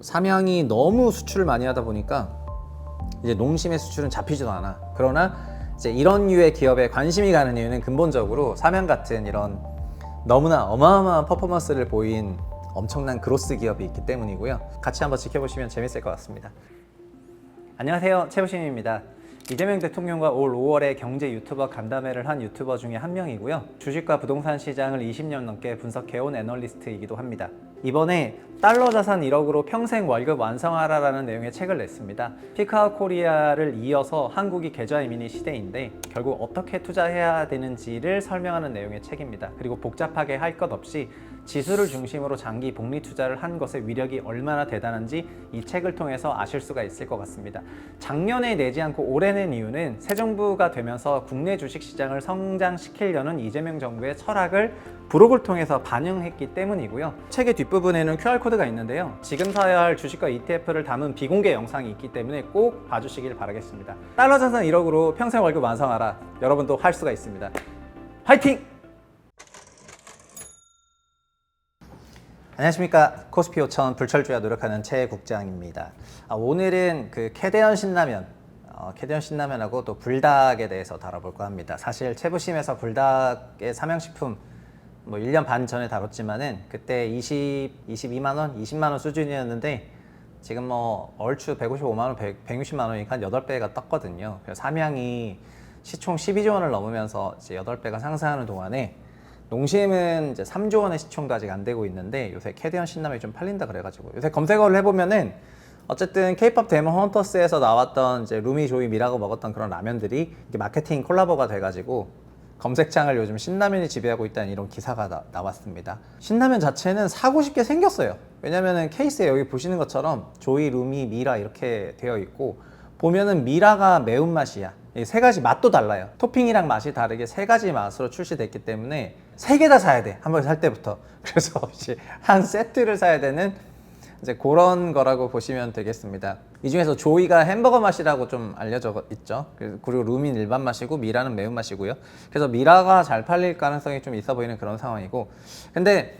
삼양이 너무 수출을 많이 하다 보니까 이제 농심의 수출은 잡히지도 않아. 그러나 이제 이런 류의 기업에 관심이 가는 이유는 근본적으로 삼양 같은 이런 너무나 어마어마한 퍼포먼스를 보인 엄청난 그로스 기업이 있기 때문이고요. 같이 한번 지켜보시면 재밌을 것 같습니다. 안녕하세요, 최부신입니다. 이재명 대통령과 올 5월에 경제 유튜버 간담회를 한 유튜버 중에 한 명이고요. 주식과 부동산 시장을 20년 넘게 분석해온 애널리스트이기도 합니다. 이번에 달러 자산 1억으로 평생 월급 완성하라라는 내용의 책을 냈습니다. 피크아웃 코리아를 이어서 한국이 계좌 이민의 시대인데 결국 어떻게 투자해야 되는지를 설명하는 내용의 책입니다. 그리고 복잡하게 할 것 없이 지수를 중심으로 장기 복리 투자를 한 것의 위력이 얼마나 대단한지 이 책을 통해서 아실 수가 있을 것 같습니다. 작년에 내지 않고 올해 낸 이유는 새 정부가 되면서 국내 주식시장을 성장시키려는 이재명 정부의 철학을 브록을 통해서 반영했기 때문이고요. 책의 뒷부분에는 QR코드가 있는데요. 지금 사야 할 주식과 ETF를 담은 비공개 영상이 있기 때문에 꼭 봐주시길 바라겠습니다. 달러 자산 1억으로 평생 월급 완성하라. 여러분도 할 수가 있습니다. 화이팅! 안녕하십니까. 코스피 5천 불철주야 노력하는 최 국장입니다. 오늘은 그 캐대언 신라면하고 또 불닭에 대해서 다뤄볼까 합니다. 사실 최부심에서 불닭의 삼양식품 1년 반 전에 다뤘지만은 그때 22만 원, 20만 원 수준이었는데 지금 얼추 155만 원, 160만 원이니까 한 8배가 떴거든요. 그래서 삼양이 시총 12조 원을 넘으면서 이제 8배가 상승하는 동안에 농심은 이제 3조 원의 시총도 아직 안 되고 있는데 요새 캐대언 신라면이 좀 팔린다 그래가지고 요새 검색어를 해보면은 어쨌든 K-팝 데몬 헌터스에서 나왔던 이제 루미 조이 미라고 먹었던 그런 라면들이 마케팅 콜라보가 돼가지고 검색창을 요즘 신라면이 지배하고 있다는 이런 기사가 나왔습니다. 신라면 자체는 사고 싶게 생겼어요. 왜냐면은 케이스에 여기 보시는 것처럼 조이, 루미, 미라 이렇게 되어 있고 보면은 미라가 매운맛이야. 이 세 가지 맛도 달라요. 토핑이랑 맛이 다르게 세 가지 맛으로 출시됐기 때문에 세 개 다 사야 돼. 한 번에 살 때부터. 그래서 한 세트를 사야 되는 이제 그런 거라고 보시면 되겠습니다. 이 중에서 조이가 햄버거 맛이라고 좀 알려져 있죠. 그리고 루미는 일반 맛이고 미라는 매운 맛이고요. 그래서 미라가 잘 팔릴 가능성이 좀 있어 보이는 그런 상황이고, 근데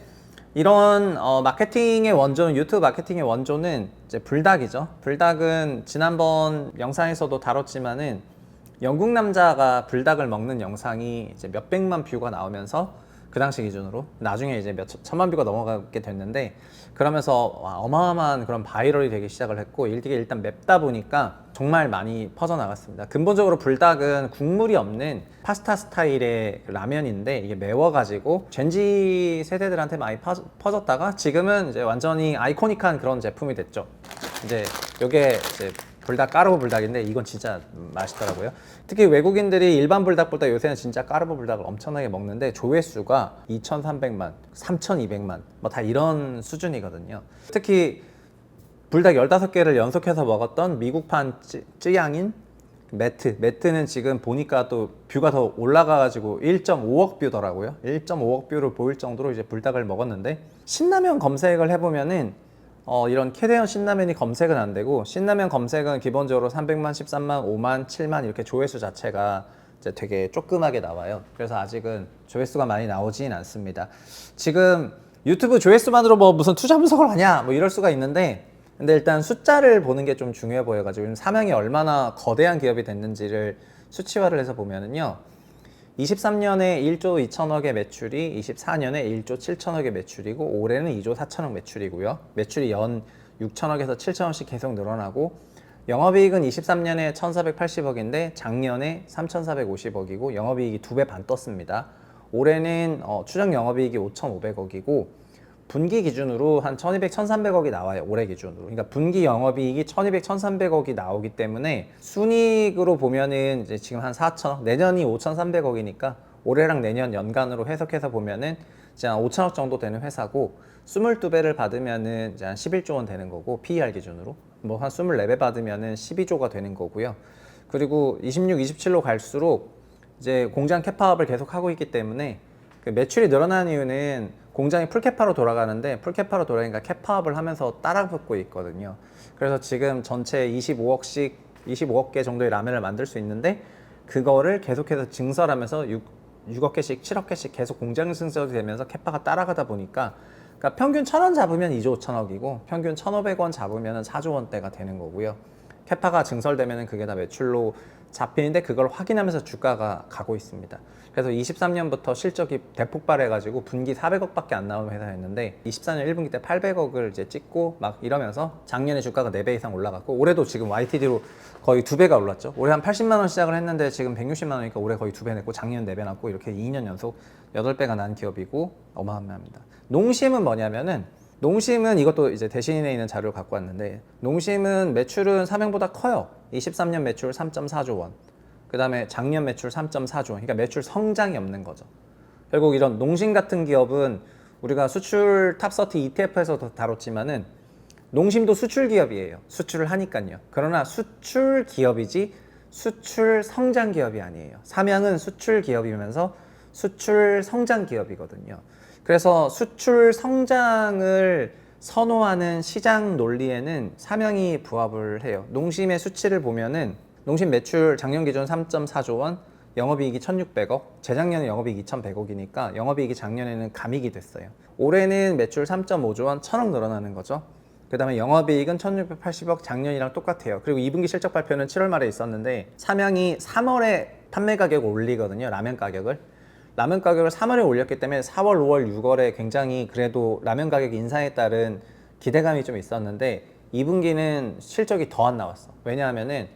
이런 마케팅의 원조는, 유튜브 마케팅의 원조는 이제 불닭이죠. 불닭은 지난번 영상에서도 다뤘지만은 영국 남자가 불닭을 먹는 영상이 이제 몇백만 뷰가 나오면서 그 당시 기준으로 나중에 이제 몇 천만 뷰가 넘어가게 됐는데, 그러면서 어마어마한 그런 바이럴이 되기 시작을 했고, 이게 일단 맵다 보니까 정말 많이 퍼져나갔습니다. 근본적으로 불닭은 국물이 없는 파스타 스타일의 라면인데 이게 매워가지고 젠지 세대들한테 많이 퍼졌다가 지금은 이제 완전히 아이코닉한 그런 제품이 됐죠. 이제 요게 이제 불닭 까르보 불닭인데 이건 진짜 맛있더라고요. 특히 외국인들이 일반 불닭보다 요새는 진짜 까르보 불닭을 엄청나게 먹는데 조회수가 2,300만, 3,200만 다 이런 수준이거든요. 특히 불닭 15개를 연속해서 먹었던 미국판 쯔양인 매트는 지금 보니까 또 뷰가 더 올라가가지고 1.5억 뷰더라고요. 1.5억 뷰를 보일 정도로 이제 불닭을 먹었는데, 신라면 검색을 해보면은 이런 캐대언 신라면이 검색은 안 되고, 신라면 검색은 기본적으로 300만, 13만, 5만, 7만 이렇게 조회수 자체가 이제 되게 조그맣게 나와요. 그래서 아직은 조회수가 많이 나오진 않습니다. 지금 유튜브 조회수만으로 무슨 투자 분석을 하냐 이럴 수가 있는데, 근데 일단 숫자를 보는 게 좀 중요해 보여가지고 삼양이 얼마나 거대한 기업이 됐는지를 수치화를 해서 보면은요, 23년에 1조 2천억의 매출이 24년에 1조 7천억의 매출이고, 올해는 2조 4천억 매출이고요. 매출이 연 6천억에서 7천억씩 계속 늘어나고, 영업이익은 23년에 1,480억인데 작년에 3,450억이고 영업이익이 2배 반 떴습니다. 올해는 추정 영업이익이 5,500억이고 분기 기준으로 한 1,200, 1,300억이 나와요. 올해 기준으로. 그러니까 분기 영업이익이 1,200, 1,300억이 나오기 때문에 순이익으로 보면은 이제 지금 한 4천억, 내년이 5,300억이니까 올해랑 내년 연간으로 해석해서 보면은 이제 한 5천억 정도 되는 회사고, 22배를 받으면은 이제 한 11조 원 되는 거고, PER 기준으로 한 24배 받으면은 12조가 되는 거고요. 그리고 26, 27로 갈수록 이제 공장 캐파업을 계속 하고 있기 때문에 그 매출이 늘어나는 이유는 공장이 풀캐파로 돌아가는데, 풀캐파로 돌아가니까 캐파업을 하면서 따라붙고 있거든요. 그래서 지금 전체 25억 개 정도의 라면을 만들 수 있는데, 그거를 계속해서 증설하면서 6억 개씩, 7억 개씩 계속 공장 증설이 되면서 캐파가 따라가다 보니까 그러니까 평균 1,000원 잡으면 2조 5천억이고 평균 1,500원 잡으면 4조 원대가 되는 거고요. 캐파가 증설되면 그게 다 매출로 잡히는데 그걸 확인하면서 주가가 가고 있습니다. 그래서 23년부터 실적이 대폭발해가지고 분기 400억밖에 안 나오는 회사였는데 24년 1분기 때 800억을 이제 찍고 막 이러면서 작년에 주가가 4배 이상 올라갔고 올해도 지금 YTD로 거의 2배가 올랐죠. 올해 한 80만 원 시작을 했는데 지금 160만 원이니까 올해 거의 2배 냈고 작년 4배 났고 이렇게 2년 연속 8배가 난 기업이고 어마어마합니다. 농심은 뭐냐면은 농심은 이것도 이제 대신에 있는 자료를 갖고 왔는데 농심은 매출은 삼양보다 커요. 23년 매출 3.4조 원. 그 다음에 작년 매출 3.4조 원. 그러니까 매출 성장이 없는 거죠. 결국 이런 농심 같은 기업은 우리가 수출 탑30 ETF에서도 다뤘지만은 농심도 수출 기업이에요. 수출을 하니까요. 그러나 수출 기업이지 수출 성장 기업이 아니에요. 삼양은 수출 기업이면서 수출 성장 기업이거든요. 그래서 수출 성장을 선호하는 시장 논리에는 삼양이 부합을 해요. 농심의 수치를 보면은 농심 매출 작년 기준 3.4조 원, 영업이익이 1,600억, 재작년에 영업이익 2,100억이니까 영업이익이 작년에는 감익이 됐어요. 올해는 매출 3.5조 원, 1,000억 늘어나는 거죠. 그 다음에 영업이익은 1,680억, 작년이랑 똑같아요. 그리고 2분기 실적 발표는 7월 말에 있었는데 삼양이 3월에 판매 가격을 올리거든요. 라면 가격을 3월에 올렸기 때문에 4월, 5월, 6월에 굉장히 그래도 라면 가격 인상에 따른 기대감이 좀 있었는데 2분기는 실적이 더 안 나왔어. 왜냐하면은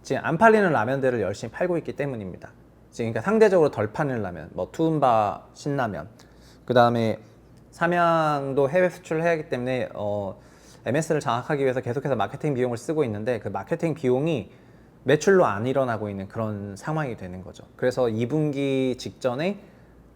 지금 안 팔리는 라면들을 열심히 팔고 있기 때문입니다. 지금 그러니까 상대적으로 덜 파는 라면, 뭐 투움바 신라면, 그 다음에 삼양도 해외 수출을 해야 하기 때문에 MS를 장악하기 위해서 계속해서 마케팅 비용을 쓰고 있는데 그 마케팅 비용이 매출로 안 일어나고 있는 그런 상황이 되는 거죠. 그래서 2분기 직전에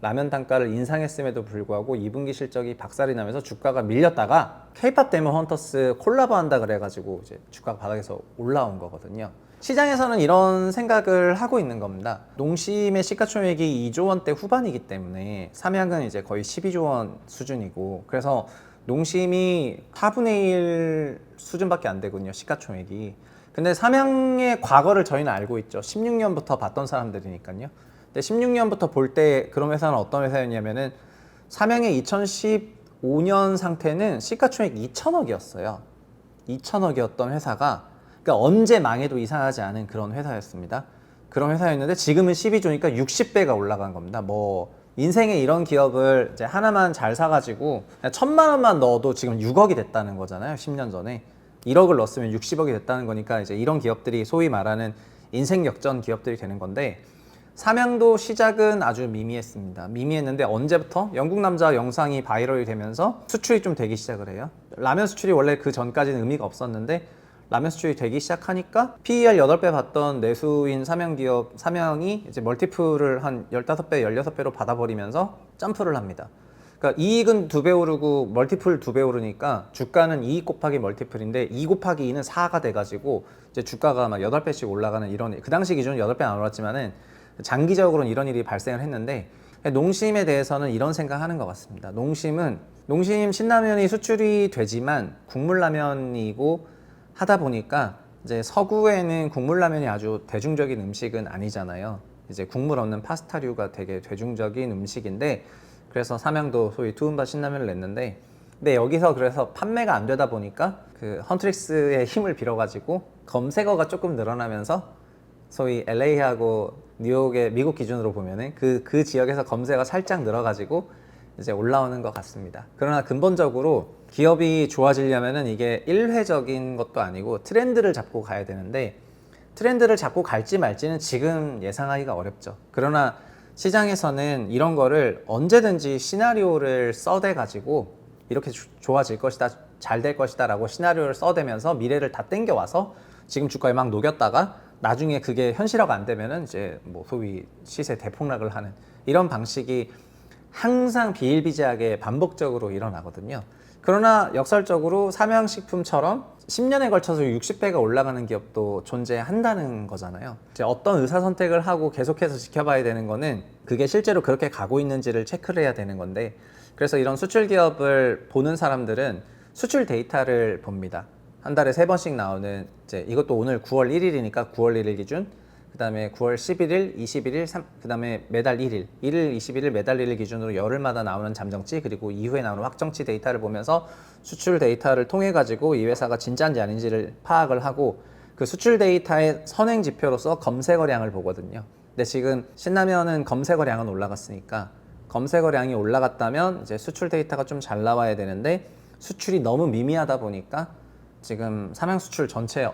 라면 단가를 인상했음에도 불구하고 2분기 실적이 박살이 나면서 주가가 밀렸다가 K-팝 데몬 헌터스 콜라보 한다 그래가지고 이제 주가가 바닥에서 올라온 거거든요. 시장에서는 이런 생각을 하고 있는 겁니다. 농심의 시가총액이 2조 원대 후반이기 때문에 삼양은 이제 거의 12조 원 수준이고 그래서 농심이 4분의 1 수준밖에 안 되거든요. 시가총액이. 근데 삼양의 과거를 저희는 알고 있죠. 16년부터 봤던 사람들이니까요. 근데 16년부터 볼 때 그런 회사는 어떤 회사였냐면은 삼양의 2015년 상태는 시가총액 2천억이었어요. 2천억이었던 회사가 그러니까 언제 망해도 이상하지 않은 그런 회사였습니다. 그런 회사였는데 지금은 12조니까 60배가 올라간 겁니다. 뭐 인생에 이런 기업을 이제 하나만 잘 사가지고 1,000만 원만 넣어도 지금 6억이 됐다는 거잖아요. 10년 전에 1억을 넣었으면 60억이 됐다는 거니까 이제 이런 기업들이 소위 말하는 인생 역전 기업들이 되는 건데 삼양도 시작은 아주 미미했습니다. 미미했는데 언제부터? 영국 남자 영상이 바이럴이 되면서 수출이 좀 되기 시작을 해요. 라면 수출이 원래 그 전까지는 의미가 없었는데 라면 수출이 되기 시작하니까 PER 8배 받던 내수인 삼양기업 삼양이 이제 멀티플을 한 15배, 16배로 받아버리면서 점프를 합니다. 그러니까 이익은 2배 오르고 멀티플 2배 오르니까 주가는 이익 곱하기 멀티플인데 2 곱하기 2는 4가 돼가지고 이제 주가가 막 8배씩 올라가는 이런 그 당시 기준은 8배 안 올랐지만은 장기적으로는 이런 일이 발생을 했는데 농심에 대해서는 이런 생각하는 것 같습니다. 농심 신라면이 수출이 되지만 국물라면이고 하다 보니까 이제 서구에는 국물라면이 아주 대중적인 음식은 아니잖아요. 이제 국물 없는 파스타류가 되게 대중적인 음식인데 그래서 삼양도 소위 투움바 신라면을 냈는데 근데 여기서 그래서 판매가 안 되다 보니까 그 헌트릭스의 힘을 빌어가지고 검색어가 조금 늘어나면서 소위 LA하고 뉴욕의 미국 기준으로 보면은 그 지역에서 검색어가 살짝 늘어가지고 이제 올라오는 것 같습니다. 그러나 근본적으로 기업이 좋아지려면은 이게 일회적인 것도 아니고 트렌드를 잡고 가야 되는데 트렌드를 잡고 갈지 말지는 지금 예상하기가 어렵죠. 그러나 시장에서는 이런 거를 언제든지 시나리오를 써대 가지고 이렇게 좋아질 것이다, 잘 될 것이다 라고 시나리오를 써대면서 미래를 다 땡겨와서 지금 주가에 막 녹였다가 나중에 그게 현실화가 안 되면은 이제 뭐 소위 시세 대폭락을 하는 이런 방식이 항상 비일비재하게 반복적으로 일어나거든요. 그러나 역설적으로 삼양식품처럼 10년에 걸쳐서 60배가 올라가는 기업도 존재한다는 거잖아요. 이제 어떤 의사 선택을 하고 계속해서 지켜봐야 되는 거는 그게 실제로 그렇게 가고 있는지를 체크를 해야 되는 건데 그래서 이런 수출 기업을 보는 사람들은 수출 데이터를 봅니다. 한 달에 3번씩 나오는 이제 이것도 오늘 9월 1일이니까 9월 1일 기준 그다음에 9월 11일, 21일, 그다음에 매달 1일, 1일, 21일, 매달 1일 기준으로 열흘마다 나오는 잠정치 그리고 이후에 나오는 확정치 데이터를 보면서 수출 데이터를 통해 가지고 이 회사가 진짜인지 아닌지를 파악을 하고 그 수출 데이터의 선행 지표로서 검색어량을 보거든요. 근데 지금 신라면은 검색어량은 올라갔으니까 검색어량이 올라갔다면 이제 수출 데이터가 좀 잘 나와야 되는데 수출이 너무 미미하다 보니까 지금 삼양 수출 전체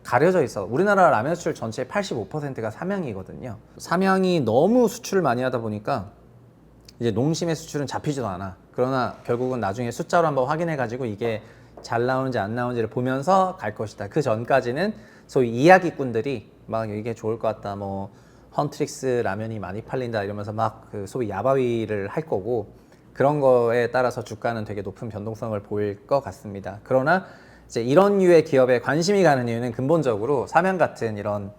가려져 있어. 우리나라 라면 수출 전체의 85%가 삼양이거든요. 삼양이 너무 수출을 많이 하다 보니까 이제 농심의 수출은 잡히지도 않아. 그러나 결국은 나중에 숫자로 한번 확인해 가지고 이게 잘 나오는지 안 나오는지를 보면서 갈 것이다. 그 전까지는 소위 이야기꾼들이 막 이게 좋을 것 같다, 뭐 헌트릭스 라면이 많이 팔린다 이러면서 막 그 소위 야바위를 할 거고, 그런 거에 따라서 주가는 되게 높은 변동성을 보일 것 같습니다. 그러나 이제 이런 류의 기업에 관심이 가는 이유는 근본적으로 삼양 같은 이런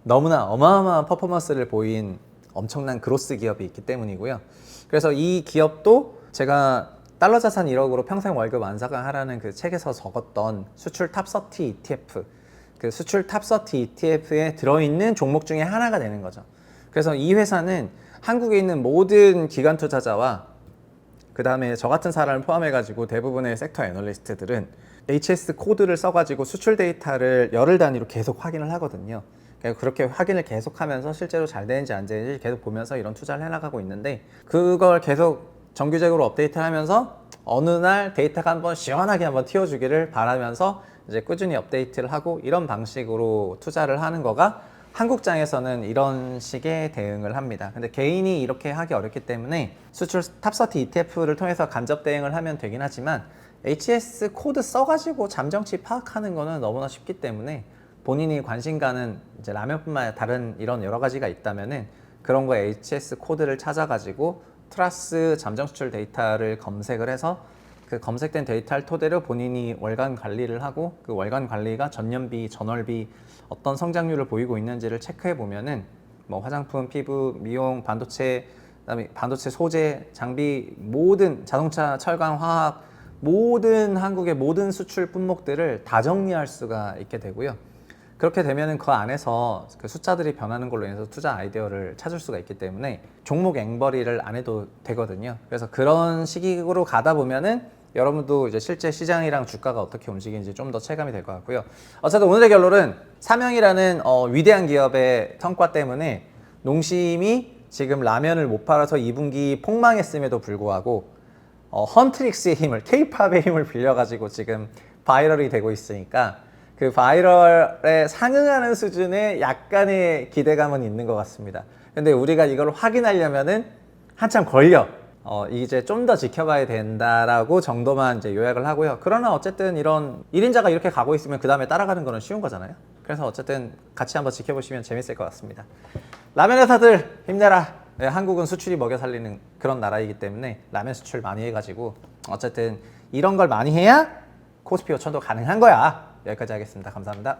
너무나 어마어마한 퍼포먼스를 보인 엄청난 그로스 기업이 있기 때문이고요. 그래서 이 기업도 제가 달러 자산 1억으로 평생 월급 완사하라는 그 책에서 적었던 수출 탑30 ETF, 그 수출 탑30 ETF에 들어있는 종목 중에 하나가 되는 거죠. 그래서 이 회사는 한국에 있는 모든 기관 투자자와 그 다음에 저 같은 사람을 포함해가지고 대부분의 섹터 애널리스트들은 HS 코드를 써가지고 수출 데이터를 열흘 단위로 계속 확인을 하거든요. 그렇게 확인을 계속하면서 실제로 잘 되는지 안 되는지 계속 보면서 이런 투자를 해나가고 있는데, 그걸 계속 정규적으로 업데이트를 하면서 어느 날 데이터가 한번 시원하게 한번 튀어주기를 바라면서 이제 꾸준히 업데이트를 하고, 이런 방식으로 투자를 하는 거가 한국장에서는 이런 식의 대응을 합니다. 근데 개인이 이렇게 하기 어렵기 때문에 수출 탑30 ETF를 통해서 간접 대응을 하면 되긴 하지만 HS 코드 써가지고 잠정치 파악하는 거는 너무나 쉽기 때문에 본인이 관심 가는 이제 라면뿐만 아니라 다른 이런 여러 가지가 있다면은 그런 거 HS 코드를 찾아가지고 트라스 잠정 수출 데이터를 검색을 해서 그 검색된 데이터를 토대로 본인이 월간 관리를 하고, 그 월간 관리가 전년비, 전월비 어떤 성장률을 보이고 있는지를 체크해 보면은 뭐 화장품, 피부, 미용, 반도체, 그다음에 반도체 소재, 장비, 모든 자동차, 철강, 화학, 모든 한국의 모든 수출 품목들을 다 정리할 수가 있게 되고요. 그렇게 되면은 그 안에서 그 숫자들이 변하는 걸로 인해서 투자 아이디어를 찾을 수가 있기 때문에 종목 앵벌이를 안 해도 되거든요. 그래서 그런 식으로 가다 보면은 여러분도 이제 실제 시장이랑 주가가 어떻게 움직이는지 좀 더 체감이 될 것 같고요. 어쨌든 오늘의 결론은 삼양이라는 위대한 기업의 성과 때문에 농심이 지금 라면을 못 팔아서 2분기 폭망했음에도 불구하고 헌트릭스의 힘을, K-팝의 힘을 빌려가지고 지금 바이럴이 되고 있으니까 그 바이럴에 상응하는 수준의 약간의 기대감은 있는 것 같습니다. 근데 우리가 이걸 확인하려면은 한참 걸려. 이제 좀 더 지켜봐야 된다라고 정도만 이제 요약을 하고요. 그러나 어쨌든 이런 1인자가 이렇게 가고 있으면 그 다음에 따라가는 거는 쉬운 거잖아요. 그래서 어쨌든 같이 한번 지켜보시면 재밌을 것 같습니다. 라면 회사들 힘내라. 네, 한국은 수출이 먹여 살리는 그런 나라이기 때문에 라면 수출 많이 해가지고 어쨌든 이런 걸 많이 해야 코스피 5천도 가능한 거야. 여기까지 하겠습니다. 감사합니다.